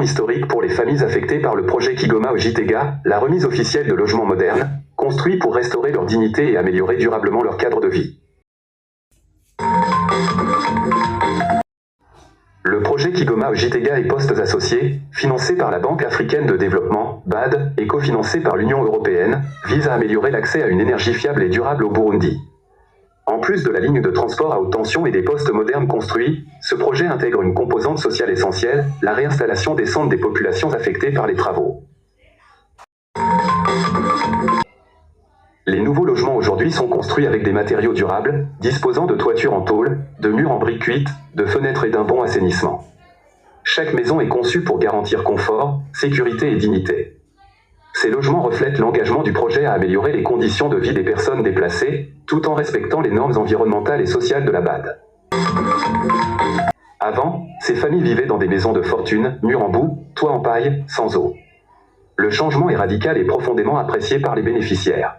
historique pour les familles affectées par le projet Kigoma au Gitega, la remise officielle de logements modernes, construits pour restaurer leur dignité et améliorer durablement leur cadre de vie. Le projet Kigoma au Gitega et postes associés, financé par la Banque africaine de développement, BAD, et cofinancé par l'Union européenne, vise à améliorer l'accès à une énergie fiable et durable au Burundi. En plus de la ligne de transport à haute tension et des postes modernes construits, ce projet intègre une composante sociale essentielle, la réinstallation décente des populations affectées par les travaux. Les nouveaux logements aujourd'hui sont construits avec des matériaux durables, disposant de toitures en tôle, de murs en briques cuites, de fenêtres et d'un bon assainissement. Chaque maison est conçue pour garantir confort, sécurité et dignité. Ces logements reflètent l'engagement du projet à améliorer les conditions de vie des personnes déplacées, tout en respectant les normes environnementales et sociales de la BAD. Avant, ces familles vivaient dans des maisons de fortune, murs en boue, toits en paille, sans eau. Le changement est radical et profondément apprécié par les bénéficiaires.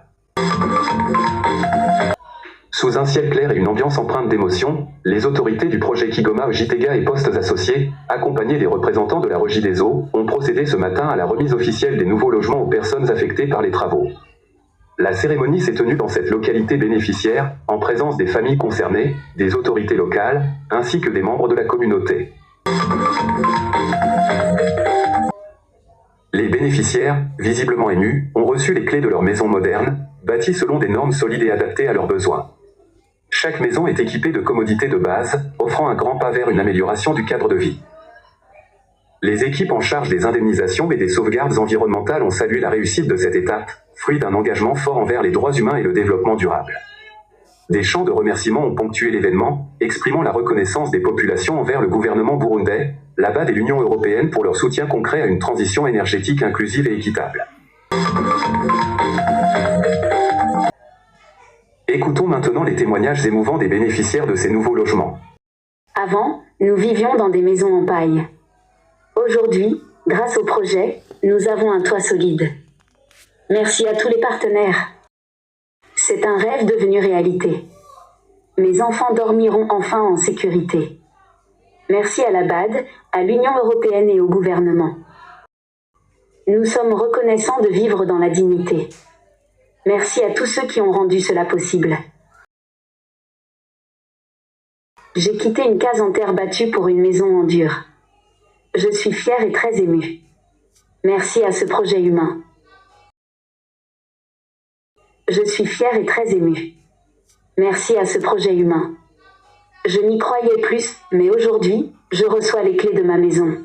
Sous un ciel clair et une ambiance empreinte d'émotion, les autorités du projet Kigoma au Gitega et postes associés, accompagnés des représentants de la Regideso, ont procédé ce matin à la remise officielle des nouveaux logements aux personnes affectées par les travaux. La cérémonie s'est tenue dans cette localité bénéficiaire, en présence des familles concernées, des autorités locales, ainsi que des membres de la communauté. Les bénéficiaires, visiblement émus, ont reçu les clés de leur maison moderne, bâtie selon des normes solides et adaptées à leurs besoins. Chaque maison est équipée de commodités de base, offrant un grand pas vers une amélioration du cadre de vie. Les équipes en charge des indemnisations et des sauvegardes environnementales ont salué la réussite de cette étape, fruit d'un engagement fort envers les droits humains et le développement durable. Des chants de remerciements ont ponctué l'événement, exprimant la reconnaissance des populations envers le gouvernement burundais, la BAD et l'Union européenne pour leur soutien concret à une transition énergétique inclusive et équitable. Écoutons maintenant les témoignages émouvants des bénéficiaires de ces nouveaux logements. Avant, nous vivions dans des maisons en paille. Aujourd'hui, grâce au projet, nous avons un toit solide. Merci à tous les partenaires. C'est un rêve devenu réalité. Mes enfants dormiront enfin en sécurité. Merci à la BAD, à l'Union européenne et au gouvernement. Nous sommes reconnaissants de vivre dans la dignité. Merci à tous ceux qui ont rendu cela possible. J'ai quitté une case en terre battue pour une maison en dur. Je suis fière et très émue. Merci à ce projet humain. Je suis fière et très émue. Merci à ce projet humain. Je n'y croyais plus, mais aujourd'hui, je reçois les clés de ma maison.